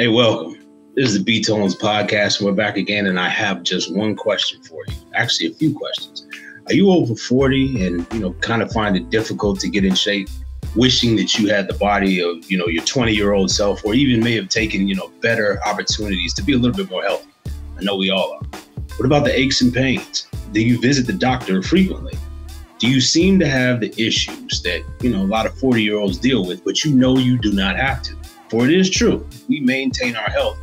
Hey, welcome. This is the BTonez podcast. We're back again, and I have just one question for you. Actually, a few questions. Are you over 40 and, kind of find it difficult to get in shape, wishing that you had the body of, your 20-year-old self, or even may have taken, better opportunities to be a little bit more healthy? I know we all are. What about the aches and pains? Do you visit the doctor frequently? Do you seem to have the issues that, a lot of 40-year-olds deal with, but you do not have to? For it is true, if we maintain our health,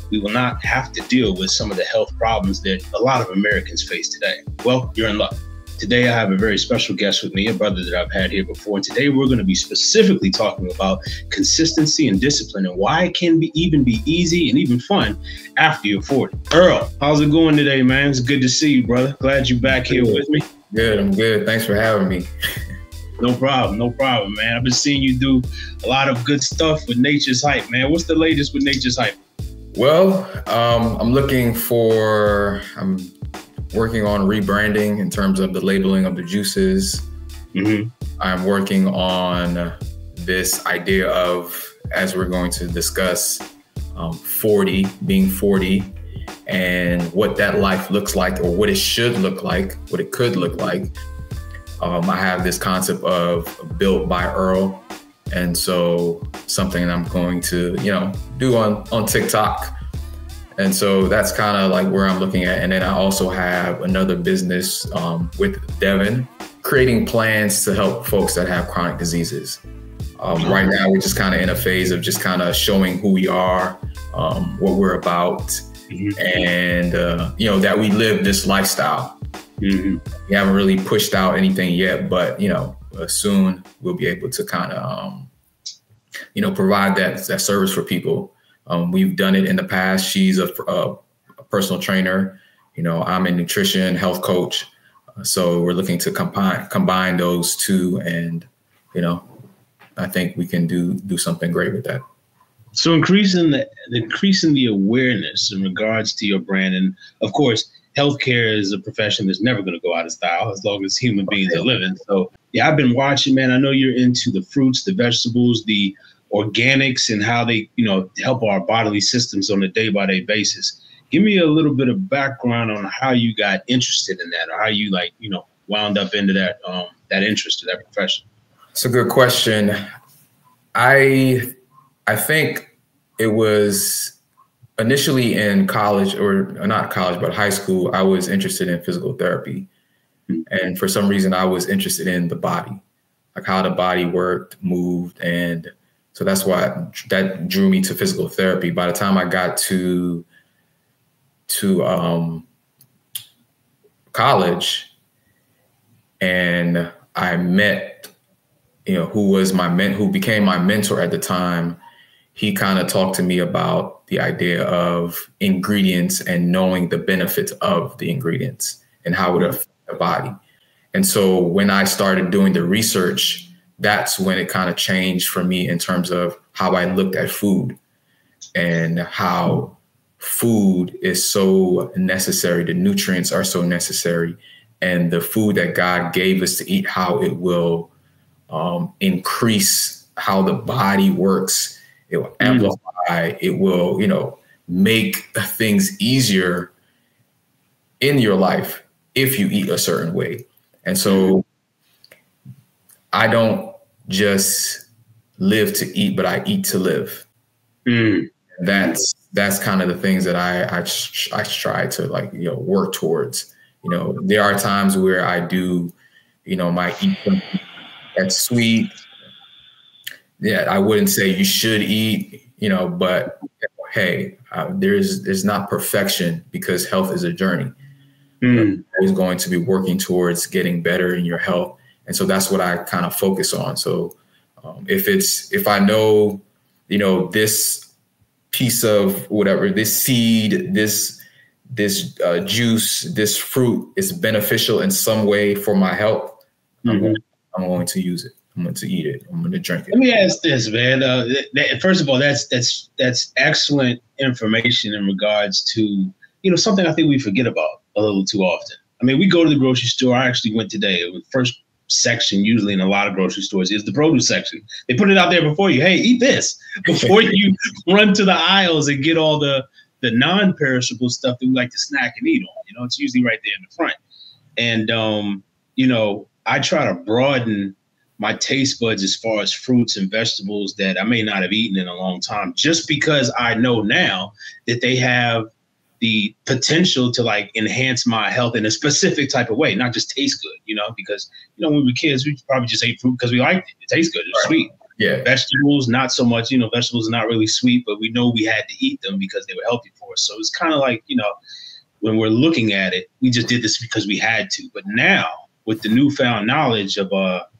we will not have to deal with some of the health problems that a lot of Americans face today. Well, you're in luck. Today, I have a very special guest with me, a brother that I've had here before. And today, we're going to be specifically talking about consistency and discipline and why it can even be easy and even fun after you're 40. Earl, how's it going today, man? It's good to see you, brother. Glad you're back here with me. Good, I'm good. Thanks for having me. No problem, man. I've been seeing you do a lot of good stuff with Nature's Hype, man. What's the latest with Nature's Hype? Well, I'm working on rebranding in terms of the labeling of the juices. Mm-hmm. I'm working on this idea of, as we're going to discuss, 40, being 40, and what that life looks like, or what it should look like, what it could look like. I have this concept of built by Earl. And so something I'm going to, do on TikTok. And so that's kind of like where I'm looking at. And then I also have another business with Devin, creating plans to help folks that have chronic diseases. Right now, we're just kind of in a phase of just kind of showing who we are, what we're about, and, that we live this lifestyle. Mm-hmm. We haven't really pushed out anything yet, but, soon we'll be able to kind of, provide that service for people. We've done it in the past. She's a personal trainer. I'm a nutrition health coach. So we're looking to combine those two. And, I think we can do something great with that. So increasing the awareness in regards to your brand. And of course, healthcare is a profession that's never going to go out of style as long as human beings are living. So yeah, I've been watching, man. I know you're into the fruits, the vegetables, the organics, and how they, help our bodily systems on a day-by-day basis. Give me a little bit of background on how you got interested in that, or how you wound up into that interest, that profession. It's a good question. I think it was initially in college, or not college, but high school. I was interested in physical therapy. And for some reason, I was interested in the body, like how the body worked, moved. And so that's why that drew me to physical therapy. By the time I got to college, and I met, who became my mentor at the time, he kind of talked to me about the idea of ingredients and knowing the benefits of the ingredients and how it affects the body. And so when I started doing the research, that's when it kind of changed for me in terms of how I looked at food and how food is so necessary. The nutrients are so necessary, and the food that God gave us to eat, how it will increase how the body works. It will amplify, it will, make things easier in your life if you eat a certain way. And so I don't just live to eat, but I eat to live. That's kind of the things that I try to work towards. There are times where I do, might eat something that's sweet. Yeah, I wouldn't say you should eat, but hey, there's not perfection, because health is a journey. You're always going to be working towards getting better in your health. And so that's what I kind of focus on. So if I know, this piece of whatever, this seed, this juice, this fruit is beneficial in some way for my health, I'm going to use it. I'm going to eat it. I'm going to drink it. Let me ask this, man. First of all, that's excellent information in regards to, something I think we forget about a little too often. I mean, we go to the grocery store. I actually went today. It was the first section usually in a lot of grocery stores is the produce section. They put it out there before you. Hey, eat this before you run to the aisles and get all the non-perishable stuff that we like to snack and eat on. You know, it's usually right there in the front. And, you know, I try to broaden my taste buds as far as fruits and vegetables that I may not have eaten in a long time, just because I know now that they have the potential to like enhance my health in a specific type of way, not just taste good, you know, because, you know, when we were kids, we probably just ate fruit because we liked it. It tastes good. It's sweet. Yeah. Vegetables, not so much, you know, vegetables are not really sweet, but we know we had to eat them because they were healthy for us. So it's kind of like, you know, when we're looking at it, we just did this because we had to. But now with the newfound knowledge of,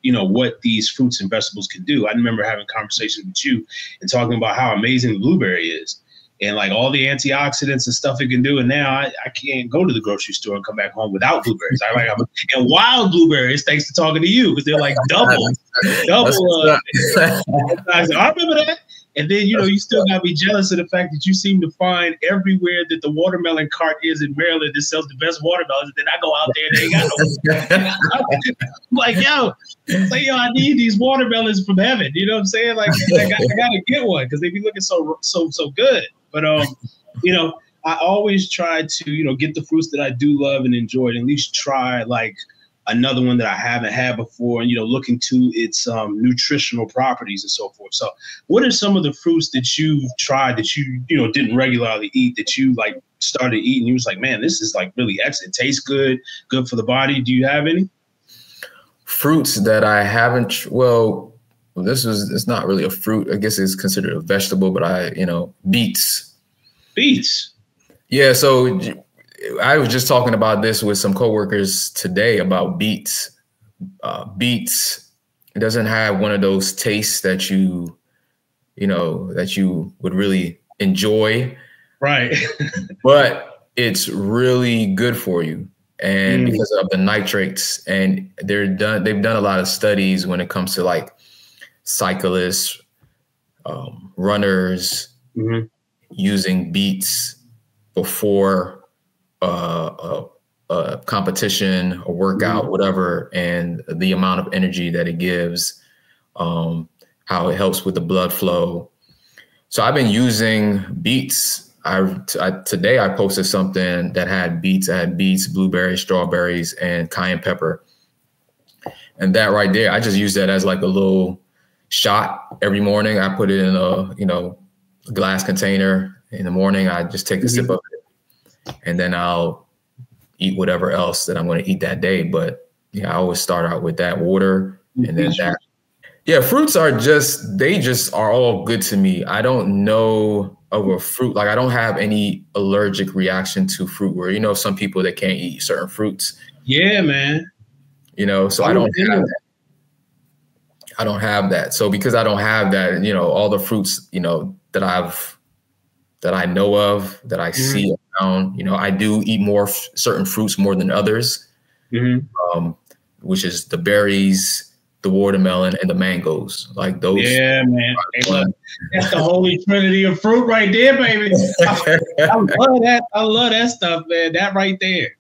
you know, what these fruits and vegetables can do, I remember having conversations with you and talking about how amazing the blueberry is. And like all the antioxidants and stuff it can do. And now I can't go to the grocery store and come back home without blueberries. And wild blueberries, thanks to talking to you, because they're like double. I remember that. And then, you know, you still got to be jealous of the fact that you seem to find everywhere that the watermelon cart is in Maryland that sells the best watermelons. And then I go out there and they ain't got no. I'm like, yo, I need these watermelons from heaven. You know what I'm saying? Like, I got to get one because they be looking so good. But, you know, I always try to, you know, get the fruits that I do love and enjoy and at least try like another one that I haven't had before and, you know, look into its nutritional properties and so forth. So what are some of the fruits that you've tried that you know, didn't regularly eat that you like started eating? You was like, man, this is like really excellent. Tastes good for the body. Do you have any? Fruits that I haven't, well, it's not really a fruit. I guess it's considered a vegetable, but beets. Beets? Yeah, so I was just talking about this with some coworkers today about beets. Beets, it doesn't have one of those tastes that you would really enjoy. Right. But it's really good for you. And because of the nitrates, and they've done a lot of studies when it comes to like cyclists, runners, using beets before a competition, a workout, whatever, and the amount of energy that it gives, how it helps with the blood flow. So I've been using beets. Today I posted something that had beets. I had beets, blueberries, strawberries, and cayenne pepper. And that right there, I just use that as like a little shot every morning. I put it in a glass container in the morning. I just take a sip of it, and then I'll eat whatever else that I'm going to eat that day. But yeah, I always start out with that water and then that. Yeah, fruits are they just are all good to me. I don't know of a fruit. Like I don't have any allergic reaction to fruit where, you know, some people that can't eat certain fruits. Yeah, man. You know, so I don't have that. I don't have that. So because I don't have that, you know, all the fruits, you know, that I know of, that I see around, you know, I do eat more certain fruits more than others, which is the berries, the watermelon, and the mangoes. Like those. Yeah, man. Hey, look, that's the holy trinity of fruit right there, baby. I love that. I love that stuff, man. That right there.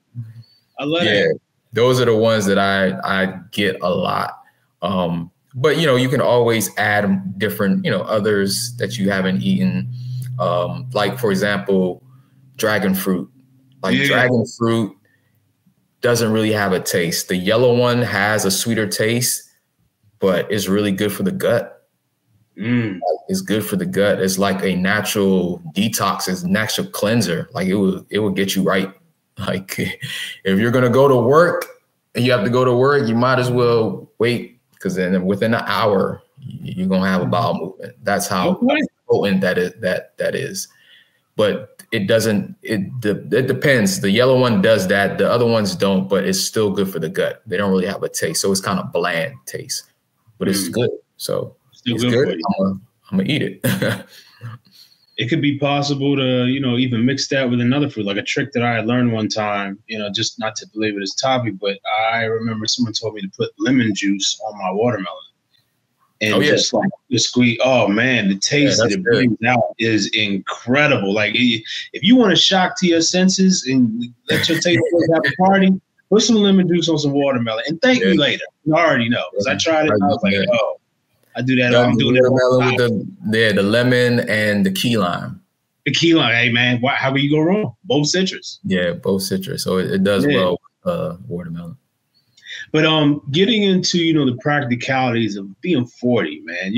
I love that. Those are the ones that I get a lot. But, you know, you can always add different, you know, others that you haven't eaten. Like, for example, dragon fruit. Like dragon fruit doesn't really have a taste. The yellow one has a sweeter taste, but it's really good for the gut. It's good for the gut. It's like a natural detox. It's a natural cleanser. Like it will get you right. Like if you're going to go to work and you have to go to work, you might as well wait, because then within an hour, you're going to have a bowel movement. That's how potent that is. But it doesn't, it depends. The yellow one does that. The other ones don't, but it's still good for the gut. They don't really have a taste. So it's kind of bland taste. But it's good. So it's good. I'm going to eat it. It could be possible to, you know, even mix that with another fruit. Like a trick that I had learned one time, you know, just not to belabor this topic, but I remember someone told me to put lemon juice on my watermelon. And just like the squeeze. Oh, man, the taste that it brings out is incredible. Like if you want a shock to your senses and let your taste buds have a party, Put some lemon juice on some watermelon and thank me later. You already know because I tried it and I was like, oh, I do that. I'm doing it. Watermelon with the lemon and the key lime. The key lime, hey man, how can you go wrong? Both citrus. Yeah, both citrus. So it does well with watermelon. But getting into the practicalities of being 40, man.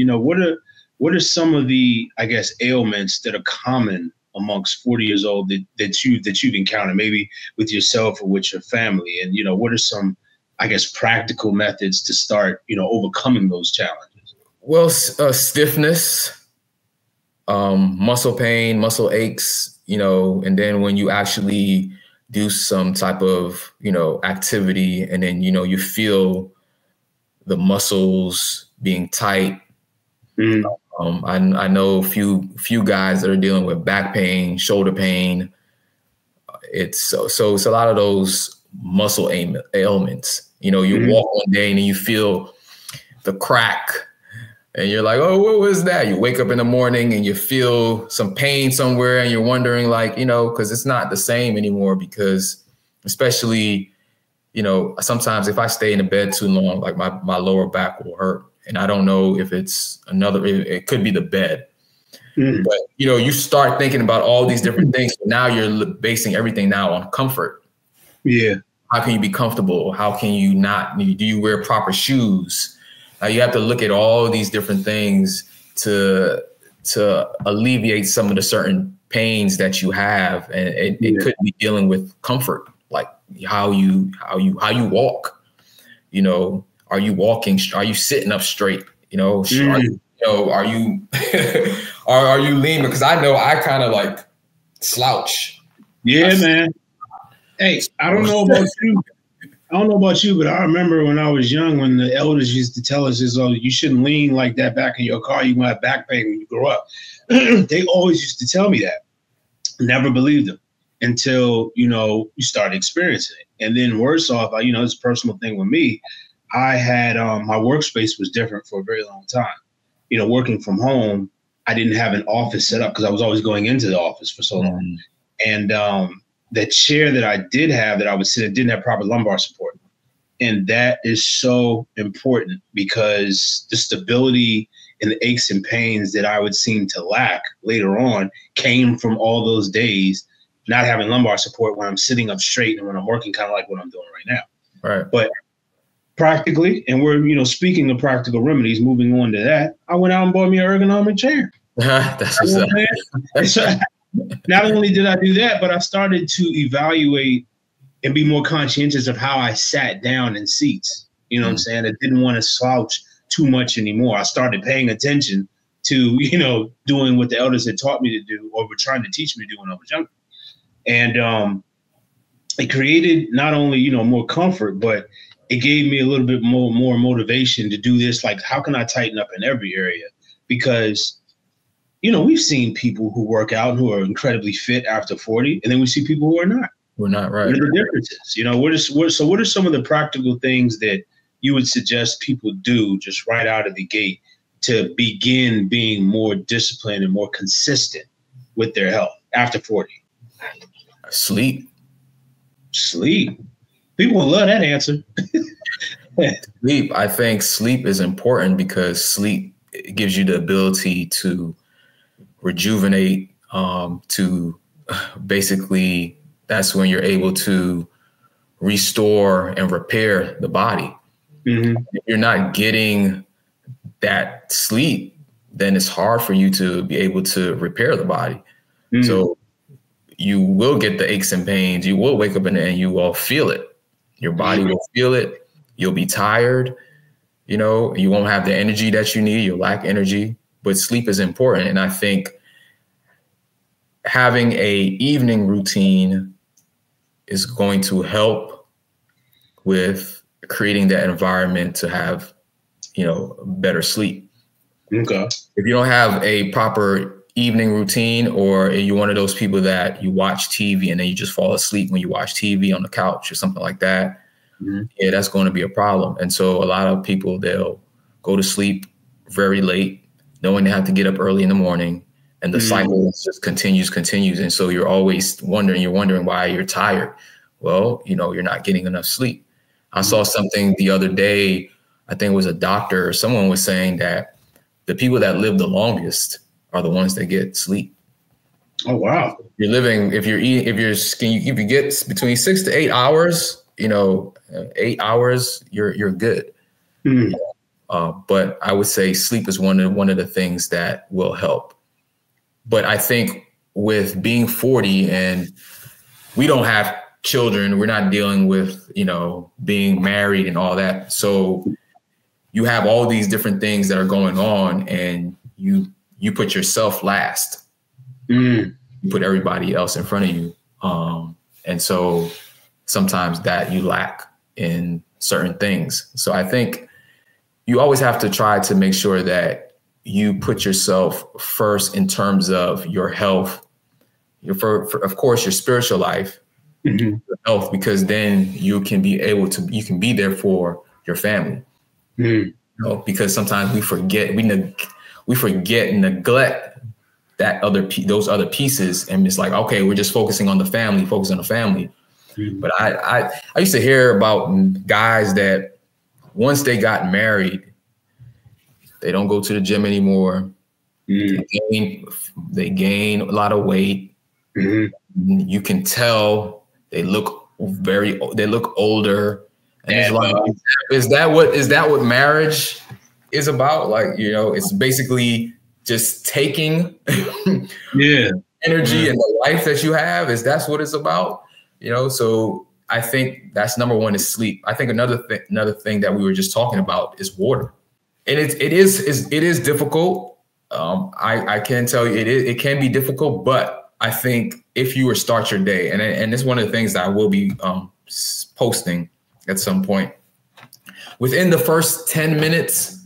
What are some of the, I guess, ailments that are common amongst 40 years old that you've encountered, maybe with yourself or with your family? And what are some, I guess, practical methods to start overcoming those challenges? Well, stiffness, muscle pain, muscle aches, and then when you actually do some type of, activity and then, you feel the muscles being tight. I know a few guys that are dealing with back pain, shoulder pain. It's a lot of those muscle ailments. You walk one day and you feel the crack and you're like, oh, what was that? You wake up in the morning and you feel some pain somewhere and you're wondering because it's not the same anymore because especially, sometimes if I stay in the bed too long, like my lower back will hurt. And I don't know if it's it could be the bed. But, you start thinking about all these different things. Now you're basing everything now on comfort. Yeah. How can you be comfortable? How can you not? Do you wear proper shoes? You have to look at all these different things to alleviate some of the certain pains that you have. And it could be dealing with comfort, like how you walk, are you walking? Are you sitting up straight? Are you are you leaning? Because I know I kind of like slouch. Yeah, man. Hey, I don't know about you, but I remember when I was young, when the elders used to tell us, you shouldn't lean like that back in your car. You're going to have back pain when you grow up. They always used to tell me that. Never believed them until, you started experiencing it. And then worse off, it's a personal thing with me. I had my workspace was different for a very long time. Working from home, I didn't have an office set up because I was always going into the office for so long. And the chair that I did have that I would sit in didn't have proper lumbar support. And that is so important because the stability and the aches and pains that I would seem to lack later on came from all those days not having lumbar support when I'm sitting up straight and when I'm working kind of like what I'm doing right now. Right. But practically, and we're, speaking of practical remedies, moving on to that, I went out and bought me an ergonomic chair. That's what's up. Not only did I do that, but I started to evaluate and be more conscientious of how I sat down in seats. You know what I'm saying? I didn't want to slouch too much anymore. I started paying attention to, doing what the elders had taught me to do or were trying to teach me to do when I was younger. And it created not only, more comfort, but it gave me a little bit more motivation to do this. Like, how can I tighten up in every area? Because we've seen people who work out and who are incredibly fit after 40, and then we see people who are not. We're not, right. What are the differences? What are some of the practical things that you would suggest people do just right out of the gate to begin being more disciplined and more consistent with their health after 40? Sleep. People will love that answer. Sleep. I think sleep is important because sleep gives you the ability to rejuvenate, to basically, that's when you're able to restore and repair the body. If you're not getting that sleep, then it's hard for you to be able to repair the body. So you will get the aches and pains. You will wake up and you will feel it. Your body will feel it. You'll be tired. You won't have the energy that you need. You'll lack energy. But sleep is important. And I think having a evening routine is going to help with creating that environment to have, better sleep. Okay. If you don't have a proper evening routine, or you're one of those people that you watch TV and then you just fall asleep when you watch TV on the couch or something like that, yeah, that's going to be a problem. And so a lot of people, they'll go to sleep very late, knowing they have to get up early in the morning, and the cycle just continues. And so you're always wondering why you're tired. Well, you're not getting enough sleep. I saw something the other day, I think it was a doctor or someone was saying that the people that live the longest are the ones that get sleep. Oh, wow. You're living, if you get between 6 to 8 hours, 8 hours, you're good. Mm. But I would say sleep is one of the things that will help. But I think with being 40 and we don't have children, we're not dealing with, being married and all that. So you have all these different things that are going on and you put yourself last. Mm. You put everybody else in front of you. And so sometimes that you lack in certain things. So I think you always have to try to make sure that you put yourself first in terms of your health, of course, your spiritual life, your health, because then you can be there for your family. Because sometimes we forget and neglect those other pieces, and it's like, okay, we're just focusing on the family. But I used to hear about guys that once they got married, they don't go to the gym anymore. They gain a lot of weight. You can tell they look older. And it's like, is that what marriage is about? Like, it's basically just taking energy and the life that you have. That's what it's about? So I think that's number one is sleep. I think another thing that we were just talking about is water. And it is difficult. I can tell you it can be difficult, but I think if you start your day, and it's one of the things that I will be posting at some point, within the first 10 minutes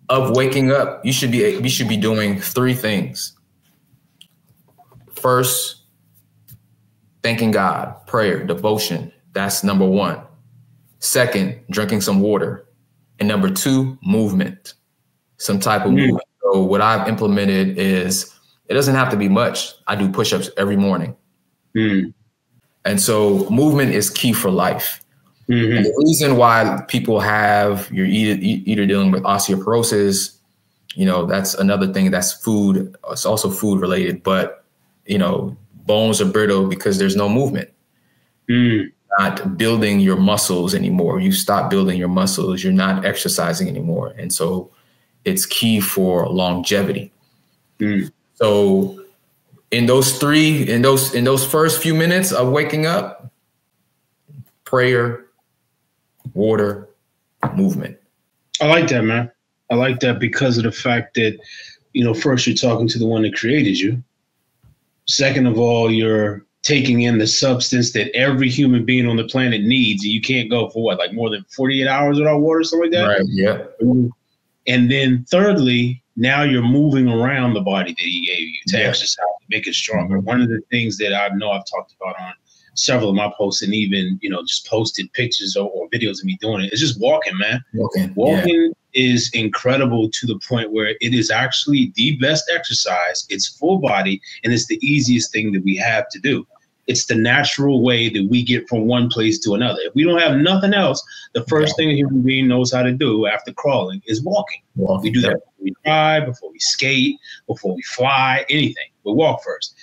of waking up, you should be doing 3 things. First, thanking God, prayer, devotion. That's number 1. Second, drinking some water. And number 2, movement, some type of movement. So what I've implemented is, it doesn't have to be much. I do push-ups every morning. And so movement is key for life. And the reason why people you're either dealing with osteoporosis, that's another thing, that's food. It's also food related, but, bones are brittle because there's no movement. Not building your muscles anymore. You stop building your muscles. You're not exercising anymore. And so it's key for longevity. So in those first few minutes of waking up, prayer, water, movement. I like that, man. I like that because of the fact that, first you're talking to the one that created you. Second of all, you're taking in the substance that every human being on the planet needs. And you can't go for more than 48 hours without water or something like that. Right. Yeah. And then thirdly, now you're moving around the body that he gave you to exercise, to make it stronger. One of the things that I know I've talked about on several of my posts, and even, just posted pictures or videos of me doing it, is just walking, man. Walking is incredible to the point where it is actually the best exercise. It's full body, and it's the easiest thing that we have to do. It's the natural way that we get from one place to another. If we don't have nothing else, the first thing a human being knows how to do after crawling is walking. We do that before we drive, before we skate, before we fly, anything. We walk first.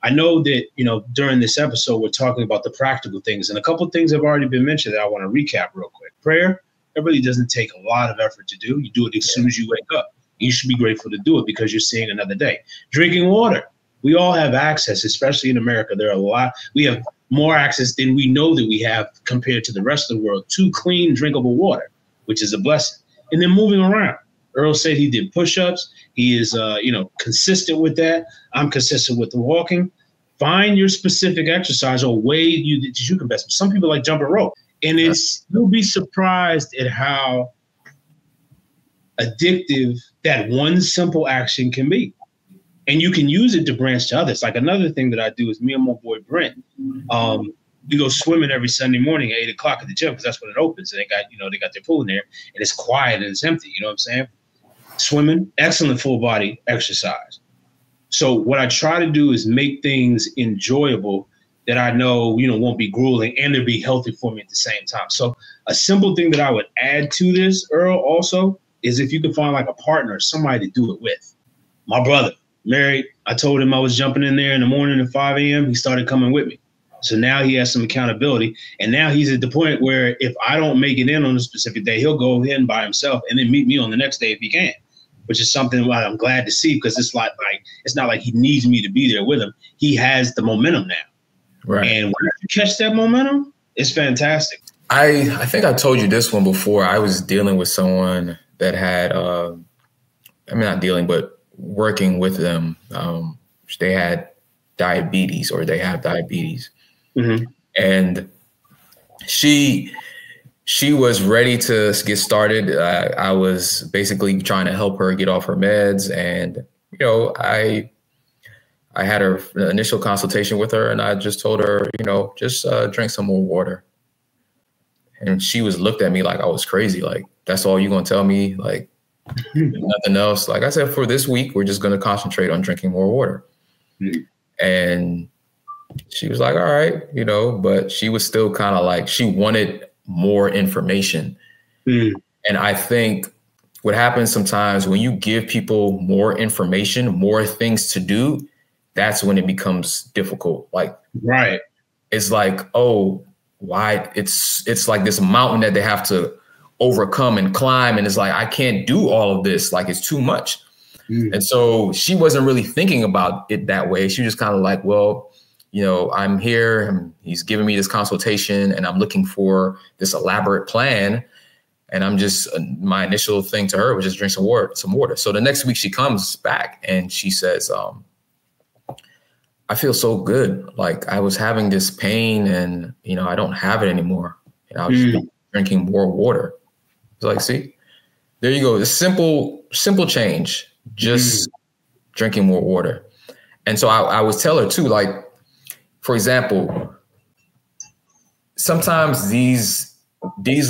I know that, during this episode, we're talking about the practical things, and a couple of things have already been mentioned that I want to recap real quick. Prayer, it really doesn't take a lot of effort to do. You do it as soon as you wake up. You should be grateful to do it because you're seeing another day. Drinking water. We all have access, especially in America. We have more access than we know that we have compared to the rest of the world to clean, drinkable water, which is a blessing. And then moving around. Earl said he did push-ups. He is, consistent with that. I'm consistent with the walking. Find your specific exercise or way that you can best. Some people like jumping rope. And you'll be surprised at how addictive that one simple action can be. And you can use it to branch to others. Like another thing that I do is me and my boy Brent, we go swimming every Sunday morning at 8 o'clock at the gym because that's when it opens. And they got their pool in there and it's quiet and it's empty. You know what I'm saying? Swimming, excellent full body exercise. So what I try to do is make things enjoyable that I know, won't be grueling and it'll be healthy for me at the same time. So a simple thing that I would add to this, Earl, also, is if you could find like a partner, somebody to do it with. My brother, married, I told him I was jumping in there in the morning at 5 a.m. He started coming with me. So now he has some accountability. And now he's at the point where if I don't make it in on a specific day, he'll go in by himself and then meet me on the next day if he can, which is something that I'm glad to see, because it's like it's not like he needs me to be there with him. He has the momentum now. Right. And when you catch that momentum, it's fantastic. I think I told you this one before. I was dealing with someone that had, not dealing, but working with them. They had diabetes, or they have diabetes. Mm-hmm. And she was ready to get started. I was basically trying to help her get off her meds. And, I had an initial consultation with her, and I just told her, just drink some more water. And she looked at me like I was crazy. Like, that's all you're going to tell me? Like, nothing else? Like I said, for this week, we're just going to concentrate on drinking more water. Mm-hmm. And she was like, all right, but she was still kind of like, she wanted more information. Mm. And I think what happens sometimes when you give people more information, more things to do, that's when it becomes difficult. Like, right. It's like, oh, why? It's like this mountain that they have to overcome and climb. And it's like, I can't do all of this. Like, it's too much. Mm. And so she wasn't really thinking about it that way. She was just kind of like, well, I'm here and he's giving me this consultation and I'm looking for this elaborate plan. And I'm just, my initial thing to her was just drink some water. So the next week she comes back and she says, I feel so good. Like, I was having this pain and, I don't have it anymore. And I was just drinking more water. It's like, see, there you go. A simple change, just drinking more water. And so I would tell her too, like, for example, sometimes these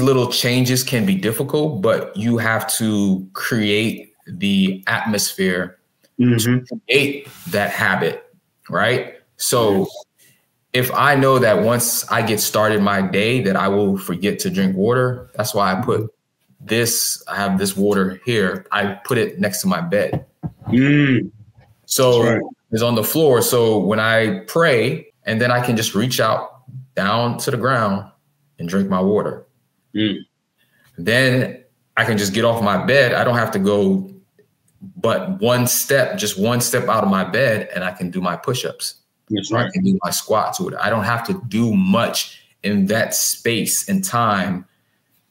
little changes can be difficult, but you have to create the atmosphere to create that habit, right? So if I know that once I get started my day that I will forget to drink water, that's why I put this, I have this water here. I put it next to my bed. So it's on the floor. So when I pray, and then I can just reach out down to the ground and drink my water. Then I can just get off my bed. I don't have to go but just one step out of my bed, and I can do my push-ups. That's right. I can do my squats with it. I don't have to do much in that space and time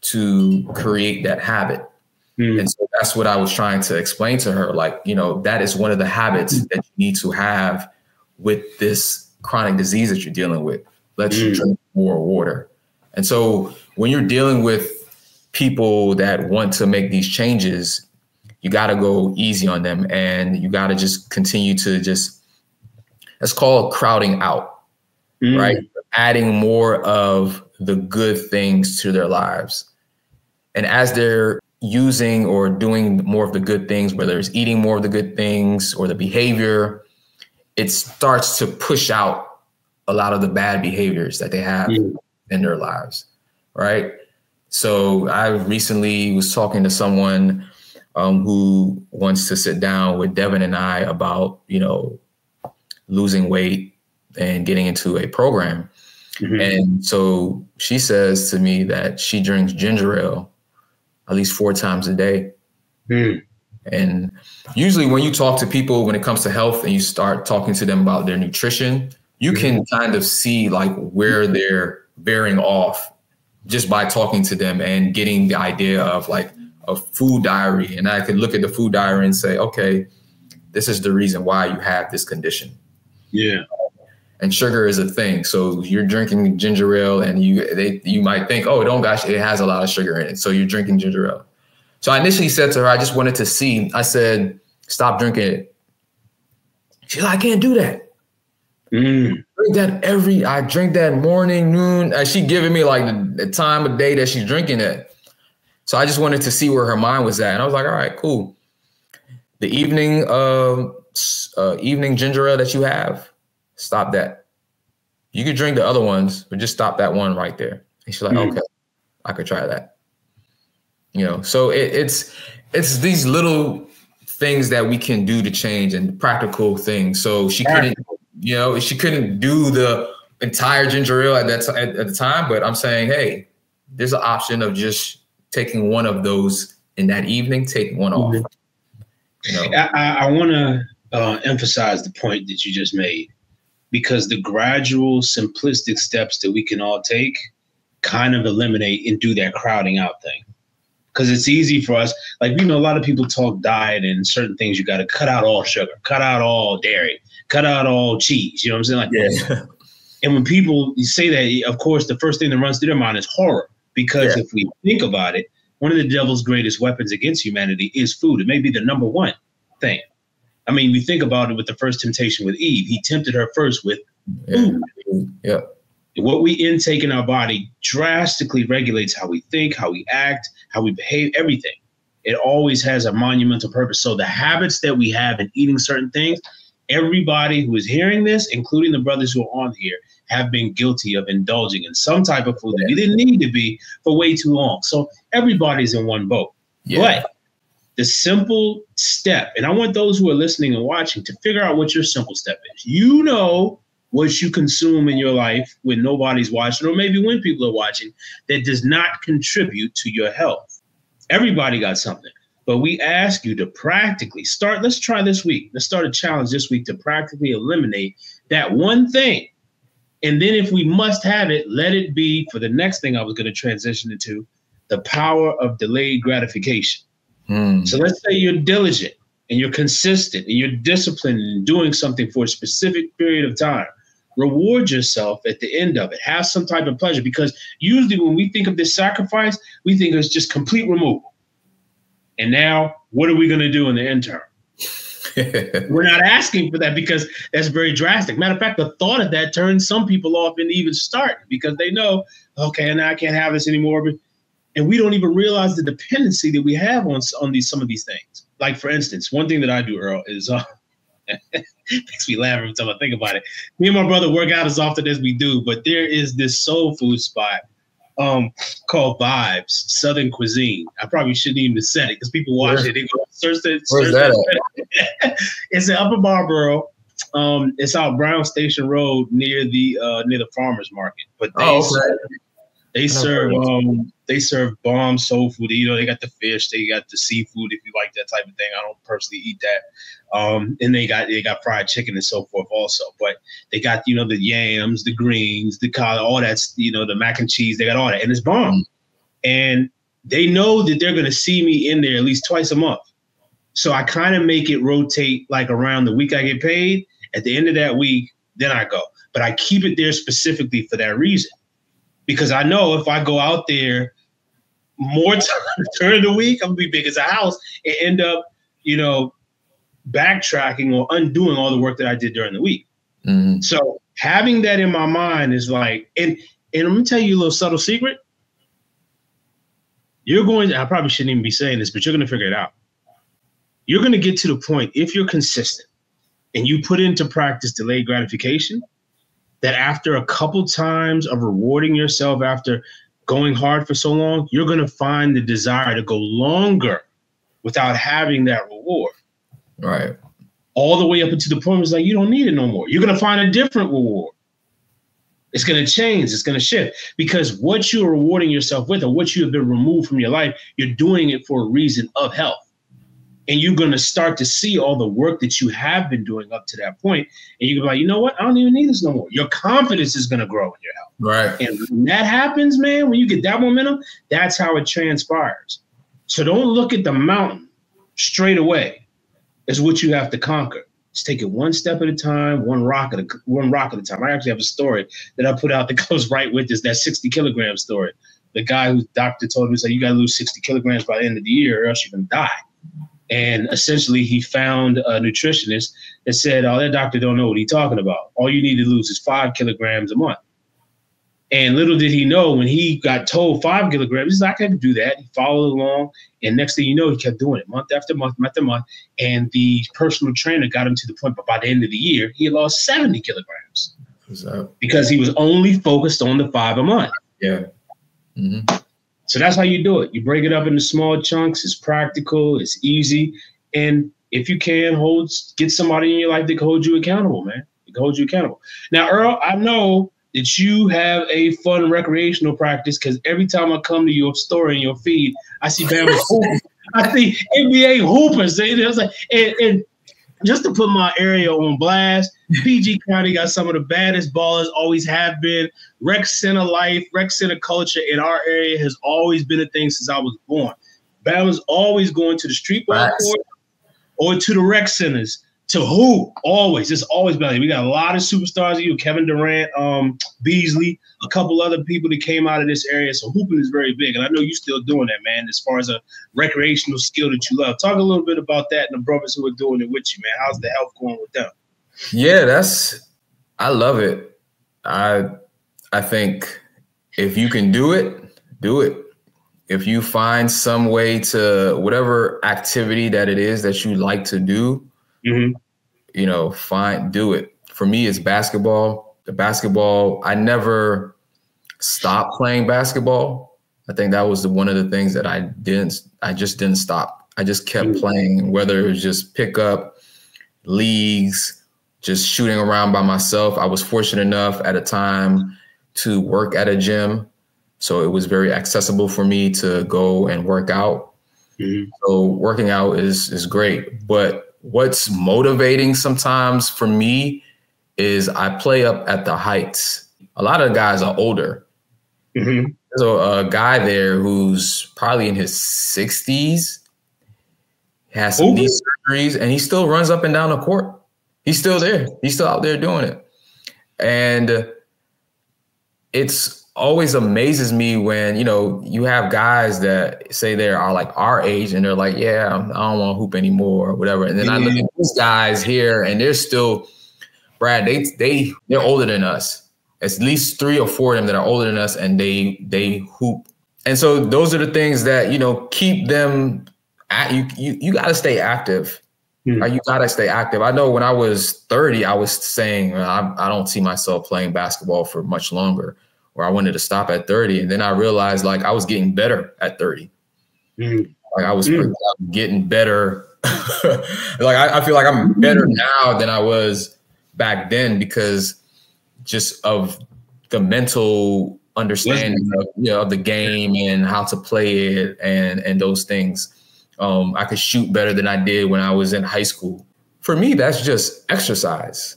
to create that habit. And so that's what I was trying to explain to her. Like, that is one of the habits that you need to have with this chronic disease that you're dealing with. Let you drink more water. And so when you're dealing with people that want to make these changes, you got to go easy on them, and you got to just continue to it's called crowding out, right? Adding more of the good things to their lives. And as they're using or doing more of the good things, whether it's eating more of the good things or the behavior, it starts to push out a lot of the bad behaviors that they have in their lives, right? So I recently was talking to someone who wants to sit down with Devin and I about, losing weight and getting into a program. And so she says to me that she drinks ginger ale at least 4 times a day. And usually when you talk to people, when it comes to health and you start talking to them about their nutrition, you can kind of see like where they're veering off just by talking to them and getting the idea of like a food diary. And I can look at the food diary and say, okay, this is the reason why you have this condition. Yeah. And sugar is a thing. So you're drinking ginger ale and you might think, oh, it has a lot of sugar in it. So you're drinking ginger ale. So I initially said to her, I just wanted to see, I said, stop drinking it. She's like, I can't do that. I drink that morning, noon. She giving me like the time of day that she's drinking it. So I just wanted to see where her mind was at. And I was like, all right, cool. The evening ginger ale that you have, stop that. you could drink the other ones, but just stop that one right there. And she's like, okay, I could try that. You know, so it's these little things that we can do to change, and practical things. So she couldn't, you know, she couldn't do the entire ginger ale at the time, but I'm saying, hey, there's an option of just taking one of those in that evening, take one off. You know? I want to emphasize the point that you just made, because the gradual, simplistic steps that we can all take kind of eliminate and do that crowding out thing. Because it's easy for us, like, you know, a lot of people talk diet and certain things. You got to cut out all sugar, cut out all dairy, cut out all cheese. You know what I'm saying? Like, yeah. And when people say that, of course, the first thing that runs through their mind is horror. Because if we think about it, one of the devil's greatest weapons against humanity is food. It may be the number one thing. I mean, we think about it with the first temptation with Eve. He tempted her first with food. Yeah. What we intake in our body drastically regulates how we think, how we act, how we behave, everything. It always has a monumental purpose. So the habits that we have in eating certain things, everybody who is hearing this, including the brothers who are on here, have been guilty of indulging in some type of food that you didn't need to be for way too long. So everybody's in one boat. Yeah. But the simple step, and I want those who are listening and watching to figure out what your simple step is. You know what you consume in your life when nobody's watching, or maybe when people are watching, that does not contribute to your health. Everybody got something. But we ask you to practically start. Let's try this week. Let's start a challenge this week to practically eliminate that one thing. And then if we must have it, let it be for the next thing I was going to transition into, the power of delayed gratification. So let's say you're diligent and you're consistent and you're disciplined in doing something for a specific period of time. Reward yourself at the end of it. Have some type of pleasure, because usually when we think of this sacrifice, we think it's just complete removal. And now what are we going to do in the interim? We're not asking for that, because that's very drastic. Matter of fact, the thought of that turns some people off in even starting, because they know, okay, now I can't have this anymore. And we don't even realize the dependency that we have on some of these things. Like, for instance, one thing that I do, Earl, is makes me laugh every time I think about it. Me and my brother work out as often as we do, but there is this soul food spot called Vibes, Southern Cuisine. I probably shouldn't even have said it, because people watch it. They go search it. Where's that? It's in Upper Barbaro. It's out Brown Station Road near the farmers market. But they serve bomb soul food. You know, they got the fish, they got the seafood, if you like that type of thing. I don't personally eat that. And they got fried chicken and so forth also. But they got, you know, the yams, the greens, the collard, all that's, you know, the mac and cheese. They got all that, and it's bomb. And they know that they're gonna see me in there at least twice a month. So I kind of make it rotate, like around the week I get paid. At the end of that week, then I go. But I keep it there specifically for that reason. Because I know if I go out there more time during the week, I'm gonna be big as a house and end up, you know, backtracking or undoing all the work that I did during the week. So having that in my mind is like, and let me tell you a little subtle secret. I probably shouldn't even be saying this, but you're gonna figure it out. You're gonna get to the point, if you're consistent and you put into practice delayed gratification, that after a couple times of rewarding yourself after going hard for so long, you're going to find the desire to go longer without having that reward. Right. All the way up until the point where it's like, you don't need it no more. You're going to find a different reward. It's going to change. It's going to shift, because what you're rewarding yourself with, or what you have been removed from your life, you're doing it for a reason of health. And you're going to start to see all the work that you have been doing up to that point. And you're going to be like, you know what? I don't even need this no more. Your confidence is going to grow in your health. Right. And when that happens, man, when you get that momentum, that's how it transpires. So don't look at the mountain straight away as what you have to conquer. Just take it one step at a time, one rock at a time. I actually have a story that I put out that goes right with this, that 60 kilogram story. The guy whose doctor told me, you got to lose 60 kilograms by the end of the year or else you're going to die. And essentially, he found a nutritionist that said, oh, that doctor don't know what he's talking about. All you need to lose is 5 kilograms a month. And little did he know, when he got told 5 kilograms, he's like, I can do that. He followed along. And next thing you know, he kept doing it month after month, month after month. And the personal trainer got him to the point, but by the end of the year, he had lost 70 kilograms. What's up? Because he was only focused on the 5 a month. Yeah. Mm-hmm. So that's how you do it. You break it up into small chunks. It's practical. It's easy. And if you can get somebody in your life that can hold you accountable, man. It can hold you accountable. Now, Earl, I know that you have a fun recreational practice because every time I come to your story and your feed, I see Bama's hooping. I see NBA hoopers. And just to put my area on blast, PG County got some of the baddest ballers, always have been. Rec center life, rec center culture in our area has always been a thing since I was born. Bama's always going to the street ball court or to the rec centers to hoop. Always. It's always been. We got a lot of superstars. Kevin Durant, Beasley, a couple other people that came out of this area. So hooping is very big. And I know you're still doing that, man, as far as a recreational skill that you love. Talk a little bit about that and the brothers who are doing it with you, man. How's the health going with them? Yeah, I love it. I think if you can do it, do it. If you find some way to whatever activity that it is that you like to do, do it. For me, it's basketball. The basketball, I never stopped playing basketball. I think that was one of the things that I just didn't stop. I just kept playing, whether it was just pickup, leagues, just shooting around by myself. I was fortunate enough at a time to work at a gym. So it was very accessible for me to go and work out. So working out is great. But what's motivating sometimes for me is I play up at the heights. A lot of guys are older. There's a guy there who's probably in his 60s, has some knee surgeries, and he still runs up and down the court. He's still there. He's still out there doing it. And it's always amazes me when, you have guys that say they are like our age and they're like, yeah, I don't want to hoop anymore or whatever. And then I look at these guys here and they're still, Brad, they're older than us. At least 3 or 4 of them that are older than us, and they hoop. And so those are the things that, keep them you got to stay active. Right? You got to stay active. I know when I was 30, I was saying, I don't see myself playing basketball for much longer, or I wanted to stop at 30. And then I realized like I was getting better at 30. Like I was getting better. Like I feel like I'm better now than I was back then because just of the mental understanding of the game and how to play it and those things. I could shoot better than I did when I was in high school. For me, that's just exercise.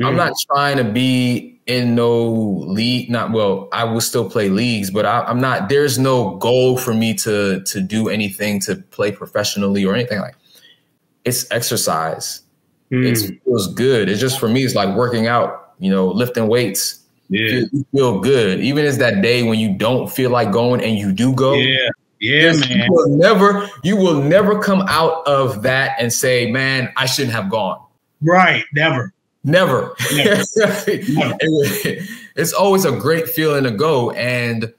I'm not trying to be in no league. I will still play leagues, but I'm not. There's no goal for me to do anything to play professionally or anything like. It's exercise. It feels good. It's just for me. It's like working out. Lifting weights. Yeah, you feel good. Even if it's that day when you don't feel like going and you do go. Yeah, man. You will never come out of that and say, man, I shouldn't have gone. Right. Never. It's always a great feeling to go. And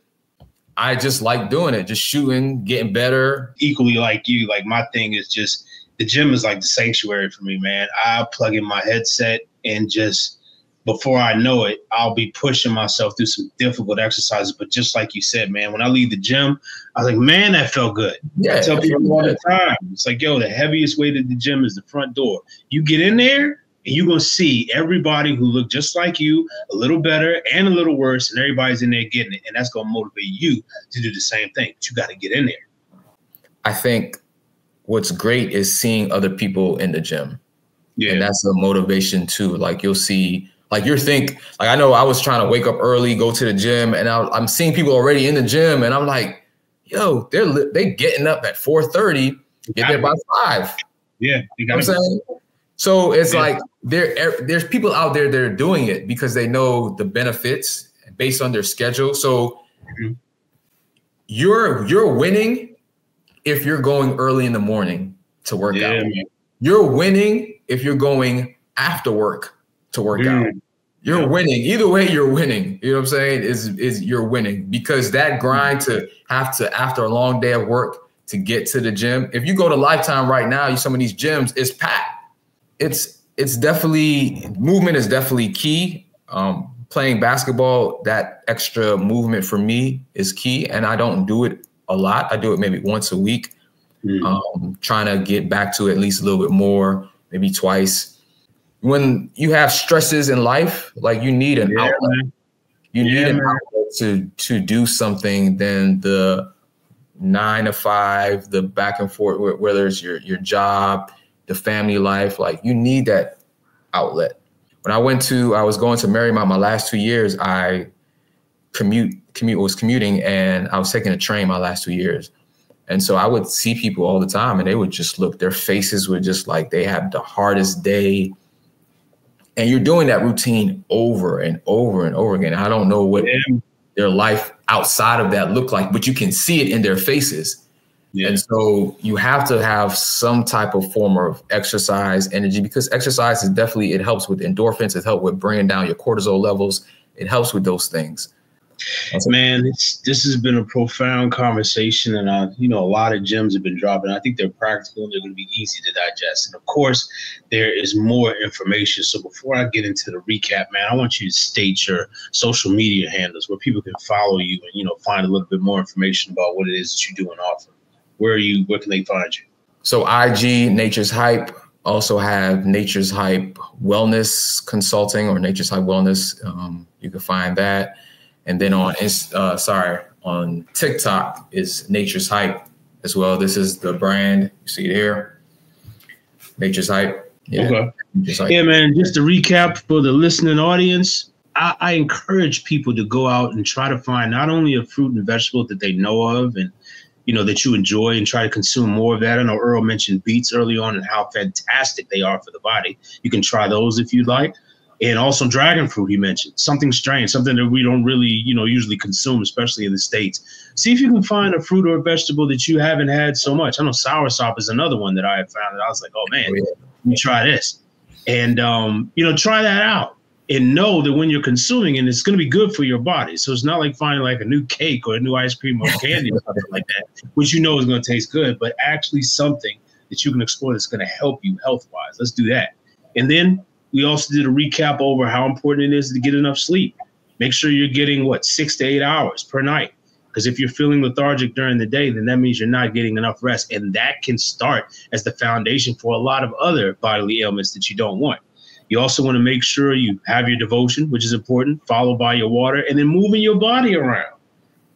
I just like doing it, just shooting, getting better. Equally like you, like my thing is just the gym is like the sanctuary for me, man. I plug in my headset and just before I know it, I'll be pushing myself through some difficult exercises. But just like you said, man, when I leave the gym, I was like, man, that felt good. Yeah, I tell people all the time. It's like, the heaviest way to the gym is the front door. You get in there and you're going to see everybody who look just like you, a little better and a little worse, and everybody's in there getting it. And that's going to motivate you to do the same thing. But you got to get in there. I think what's great is seeing other people in the gym. Yeah. And that's a motivation too. Like you'll see. Like I know I was trying to wake up early, go to the gym, and I'm seeing people already in the gym, and I'm like, yo, they getting up at 4:30, get there by 5. Yeah, you know what I'm saying? So it's like there's people out there that are doing it because they know the benefits based on their schedule. So you're winning if you're going early in the morning to work out. Man. You're winning if you're going after work to work out. You're winning. Either way, you're winning. You know what I'm saying? Is you're winning because that grind to have to, after a long day of work, to get to the gym. If you go to Lifetime right now, some of these gyms, it's packed. It's definitely, movement is definitely key. Playing basketball, that extra movement for me is key. And I don't do it a lot. I do it maybe once a week. Trying to get back to at least a little bit more, maybe twice. When you have stresses in life, like you need an outlet. Man. You need an outlet to do something than the 9 to 5, the back and forth, whether it's your job, the family life. Like you need that outlet. When I was going to Marymount my last 2 years, I was commuting, and I was taking a train my last 2 years. And so I would see people all the time, and they would just look, their faces were just like they have the hardest day. And you're doing that routine over and over and over again. I don't know what their life outside of that looked like, but you can see it in their faces. Yeah. And so you have to have some type of form of exercise energy, because exercise is definitely, it helps with endorphins. It helps with bringing down your cortisol levels. It helps with those things. Man, this has been a profound conversation, and a lot of gems have been dropping. I think they're practical and they're going to be easy to digest. And of course, there is more information. So before I get into the recap, man, I want you to state your social media handles where people can follow you and find a little bit more information about what it is that you do and offer. Where can they find you? So IG, Nature's Hype. Also have Nature's Hype Wellness Consulting, or Nature's Hype Wellness. You can find that. And then on TikTok is Nature's Hype as well. This is the brand. You see it here. Nature's Hype. Yeah. Okay. Nature's Hype. Yeah, man, just to recap for the listening audience, I encourage people to go out and try to find not only a fruit and vegetable that they know of and that you enjoy, and try to consume more of that. I know Earl mentioned beets early on and how fantastic they are for the body. You can try those if you'd like. And also dragon fruit, he mentioned. Something strange, something that we don't really, usually consume, especially in the States. See if you can find a fruit or a vegetable that you haven't had so much. I know soursop is another one that I have found, and I was like, oh, man, let me try this. And, try that out. And know that when you're consuming it, it's going to be good for your body. So it's not like finding like a new cake or a new ice cream or candy or something like that, which is going to taste good, but actually something that you can explore that's going to help you health-wise. Let's do that. And then we also did a recap over how important it is to get enough sleep. Make sure you're getting 6 to 8 hours per night. Because if you're feeling lethargic during the day, then that means you're not getting enough rest. And that can start as the foundation for a lot of other bodily ailments that you don't want. You also want to make sure you have your devotion, which is important, followed by your water, and then moving your body around,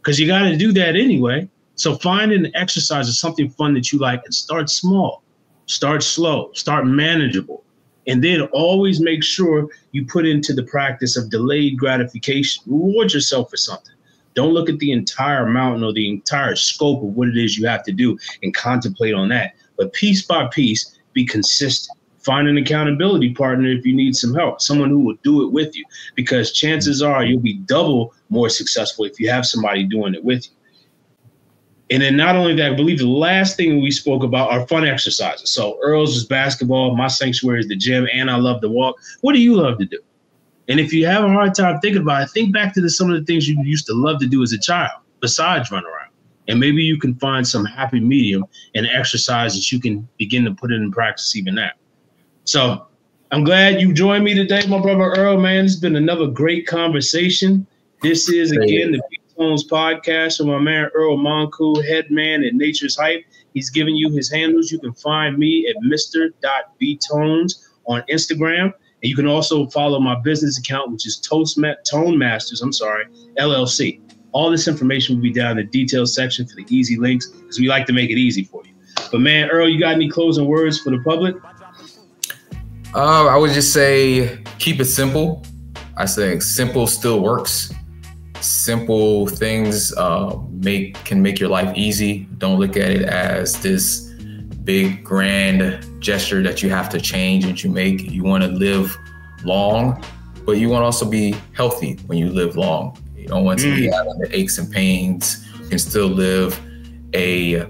because you got to do that anyway. So find an exercise or something fun that you like, and start small, start slow, start manageable. And then always make sure you put into the practice of delayed gratification. Reward yourself for something. Don't look at the entire mountain or the entire scope of what it is you have to do and contemplate on that. But piece by piece, be consistent. Find an accountability partner if you need some help, someone who will do it with you, because chances are you'll be double more successful if you have somebody doing it with you. And then not only that, I believe the last thing we spoke about are fun exercises. So Earl's is basketball, my sanctuary is the gym, and I love to walk. What do you love to do? And if you have a hard time thinking about it, think back to some of the things you used to love to do as a child besides run around. And maybe you can find some happy medium and exercise that you can begin to put it in practice even now. So I'm glad you joined me today, my brother Earl, man. It's been another great conversation. This is, again, the BTonez podcast with my man Earl Monkou, head man at Nature's Hype. He's giving you his handles. You can find me at Mr.BTonez on Instagram. And you can also follow my business account, which is ToneMasters, LLC. All this information will be down in the details section for the easy links, because we like to make it easy for you. But, man, Earl, you got any closing words for the public? I would just say keep it simple. I think simple still works. Simple things can make your life easy. Don't look at it as this big grand gesture that you have to change and you make. You want to live long, but you want to also be healthy when you live long. You don't want to be having the aches and pains. You can still live a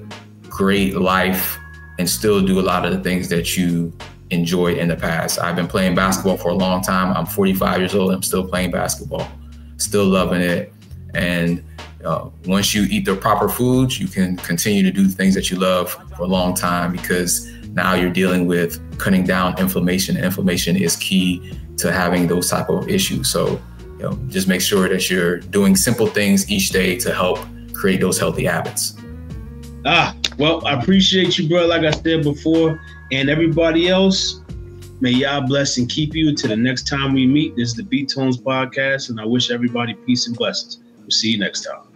great life and still do a lot of the things that you enjoyed in the past. I've been playing basketball for a long time. I'm 45 years old. I'm still playing basketball, still loving it. And once you eat the proper foods, you can continue to do things that you love for a long time, because now you're dealing with cutting down inflammation. Inflammation is key to having those type of issues. So, just make sure that you're doing simple things each day to help create those healthy habits. Well, I appreciate you, bro. Like I said before, and everybody else, may y'all bless and keep you until the next time we meet. This is the BTonez podcast, and I wish everybody peace and blessings. We'll see you next time.